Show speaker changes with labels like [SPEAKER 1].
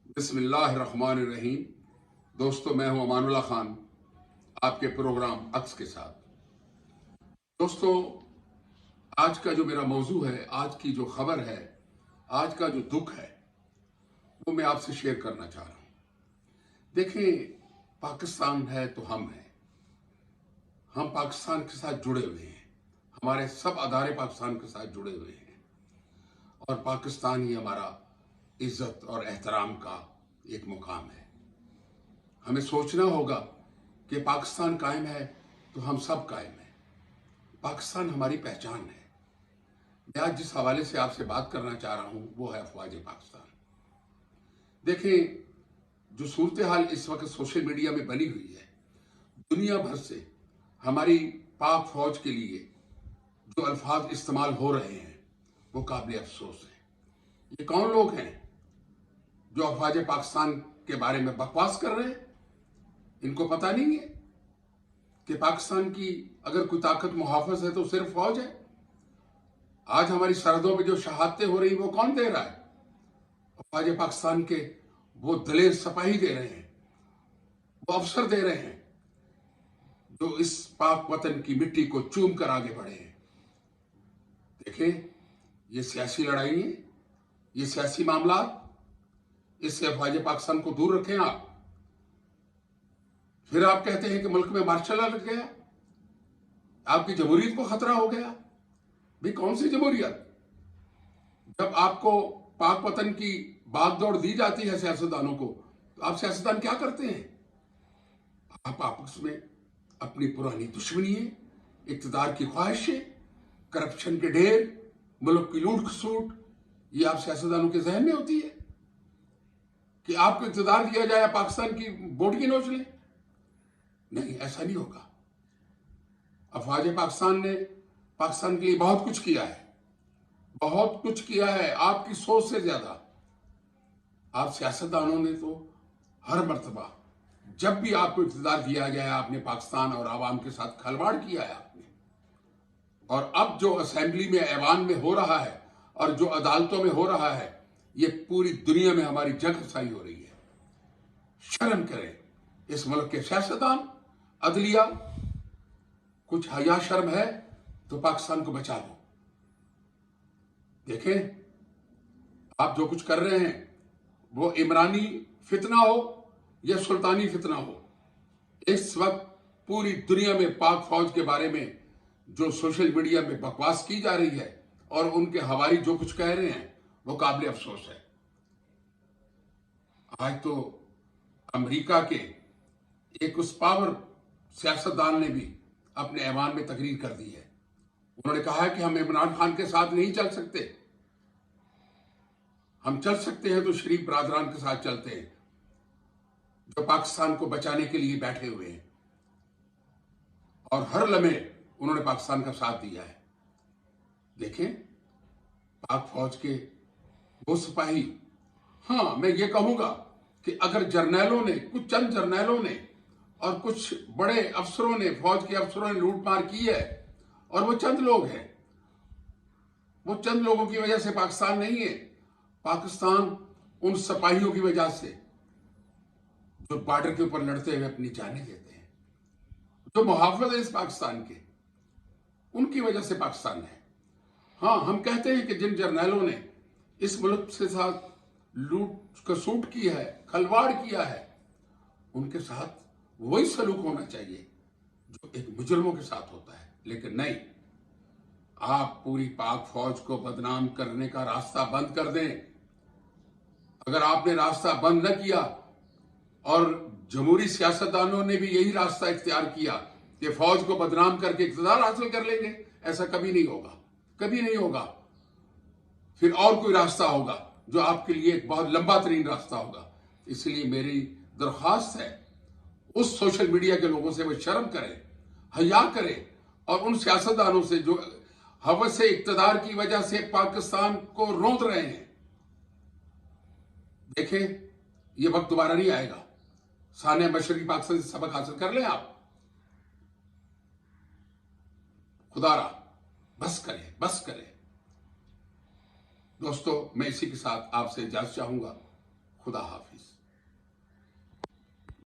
[SPEAKER 1] बिस्मिल्लाहिर्रहमानिर्रहीम। दोस्तों, मैं हूं अमानुल्लाह खान, आपके प्रोग्राम अक्स के साथ। दोस्तों, आज का जो मेरा मौजू है, आज की जो खबर है, आज का जो दुख है, वो मैं आपसे शेयर करना चाह रहा हूं। देखें, पाकिस्तान है तो हम हैं। हम पाकिस्तान के साथ जुड़े हुए हैं। हमारे सब अदारे पाकिस्तान के साथ जुड़े हुए हैं और पाकिस्तान ही हमारा इज्जत और एहतराम का एक मुकाम है। हमें सोचना होगा कि पाकिस्तान कायम है तो हम सब कायम हैं। पाकिस्तान हमारी पहचान है। मैं आज जिस हवाले से आपसे बात करना चाह रहा हूं वो है अफवाज पाकिस्तान। देखें, जो सूरत हाल इस वक्त सोशल मीडिया में बनी हुई है, दुनिया भर से हमारी पाक फौज के लिए जो अल्फाज इस्तेमाल हो रहे हैं वो काबिल अफसोस है। ये कौन लोग हैं जो अफवाज पाकिस्तान के बारे में बकवास कर रहे हैं? इनको पता नहीं है कि पाकिस्तान की अगर कोई ताकत मुहाफिज है तो सिर्फ फौज है। आज हमारी सरहदों पे जो शहादतें हो रही वो कौन दे रहा है? अफवाज पाकिस्तान के वो दलेर सिपाही दे रहे हैं, वो अफसर दे रहे हैं जो इस पाक वतन की मिट्टी को चूम कर आगे बढ़े हैं। देखें, ये सियासी लड़ाई है, ये सियासी मामला, इससे अफवाज पाकिस्तान को दूर रखें आप। फिर आप कहते हैं कि मुल्क में मार्शल लॉ लग गया, आपकी जमहूरियत को खतरा हो गया। भाई, कौन सी जमहूरियत? जब आपको पाक वतन की बागदौड़ दी जाती है सियासतदानों को, तो आप सियासतदान क्या करते हैं? आप आपस में अपनी पुरानी दुश्मनी है, इक्तदार की ख्वाहिशें, करप्शन के ढेर, मुल्क की लूट खसूट, ये आप सियासतदानों के जहन में होती है कि आपको इक्तदार दिया जाए, पाकिस्तान की बोटगी नोच लें। नहीं, ऐसा नहीं होगा। अफवाज पाकिस्तान ने पाकिस्तान के लिए बहुत कुछ किया है, बहुत कुछ किया है, आपकी सोच से ज्यादा। आप सियासतदानों ने तो हर मर्तबा जब भी आपको इख्तियार दिया गया है, आपने पाकिस्तान और आवाम के साथ खिलवाड़ किया है आपने। और अब जो असेंबली में, ऐवान में हो रहा है और जो अदालतों में हो रहा है, ये पूरी दुनिया में हमारी जग हसाई हो रही है। शर्म करें इस मुल्क के सियासतदान, अदलिया। कुछ हया शर्म है तो पाकिस्तान को बचा लो। देखें, आप जो कुछ कर रहे हैं वो इमरानी फितना हो या सुल्तानी फितना हो, इस वक्त पूरी दुनिया में पाक फौज के बारे में जो सोशल मीडिया में बकवास की जा रही है और उनके हवारी जो कुछ कह रहे हैं वो काबिल अफसोस है। आज तो अमेरिका के एक उस पावर सियासतदान ने भी अपने ऐवान में तकरीर कर दी है। उन्होंने कहा है कि हम इमरान खान के साथ नहीं चल सकते। हम चल सकते हैं तो शरीफ बरादरान के साथ चलते हैं जो पाकिस्तान को बचाने के लिए बैठे हुए हैं और हर लम्हे उन्होंने पाकिस्तान का साथ दिया है। देखें, पाक फौज के वो सिपाही, हाँ, मैं ये कहूंगा कि अगर जर्नैलों ने, कुछ चंद जर्नैलों ने और कुछ बड़े अफसरों ने, फौज के अफसरों ने लूटमार की है और वो चंद लोग हैं, वो चंद लोगों की वजह से पाकिस्तान नहीं है। पाकिस्तान उन सिपाहियों की वजह से जो बॉर्डर के ऊपर लड़ते हुए अपनी जानें देते हैं, जो मुहाफिज है इस पाकिस्तान के, उनकी वजह से पाकिस्तान है। हाँ, हम कहते हैं कि जिन जर्नैलों ने इस मुल्क के साथ लूट कसूट की है, खलवाड़ किया है, उनके साथ वही सलूक होना चाहिए जो एक मुजरमों के साथ होता है। लेकिन नहीं, आप पूरी पाक फौज को बदनाम करने का रास्ता बंद कर दें। अगर आपने रास्ता बंद न किया और जमहूरी सियासतदानों ने भी यही रास्ता इख्तियार किया कि फौज को बदनाम करके इक़्तिदार हासिल कर लेंगे, ऐसा कभी नहीं होगा, कभी नहीं होगा। फिर और कोई रास्ता होगा जो आपके लिए एक बहुत लंबा तरीन रास्ता होगा। इसलिए मेरी दरख्वास्त है उस सोशल मीडिया के लोगों से वो शर्म करें, हया करें और उन सियासतदानों से जो हवस से इक़्तिदार की वजह से पाकिस्तान को रोंद रहे हैं। देखें, ये वक्त दोबारा नहीं आएगा। सानिया मशरकी पाकिस्तान से सबक हासिल कर लें आप। खुदारा बस करें, बस करें। दोस्तों, मैं इसी के साथ आपसे इजाजत चाहूंगा। खुदा हाफिज।